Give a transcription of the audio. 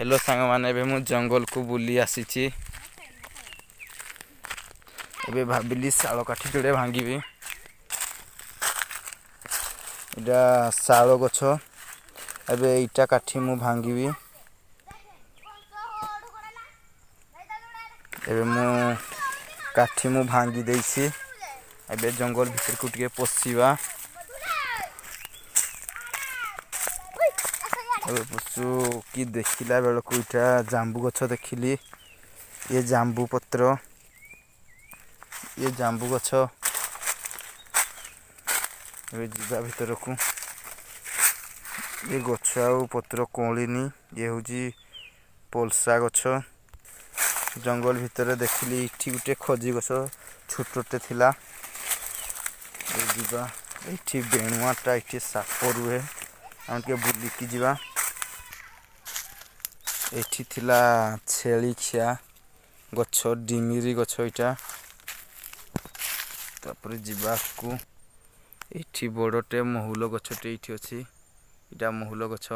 Hello सांग माने मु जंगल को बुली आसी भाविली शाल काठी जोड़े भांगी इटा शाल गछ एबे इटा काठी मु भांगी एबे मु काठी मु भांगी देछि एबे जंगल भीतर को टिके पसिबा एबे पसु की देखिला बेल को इटा जांबू गछ देखिली ये जांबू पत्र ये जांबू गछ एबे जिबा भीतर को ये गछ आ पत्र कोलिनी ये होजी पोलसा गछ जंगल भीतर देखिली इठी गुटे खजी गछ छोटटे थिला जिबा इठी बेणुआटा इठी साप रुहे हम के बुलिकी जिबा एठी थिला छेली खिया गछ डिमिरी गछ इटा तापर जिबा को एठी बड़टे महुल गछटे इठी अछि इटा महुल गछ।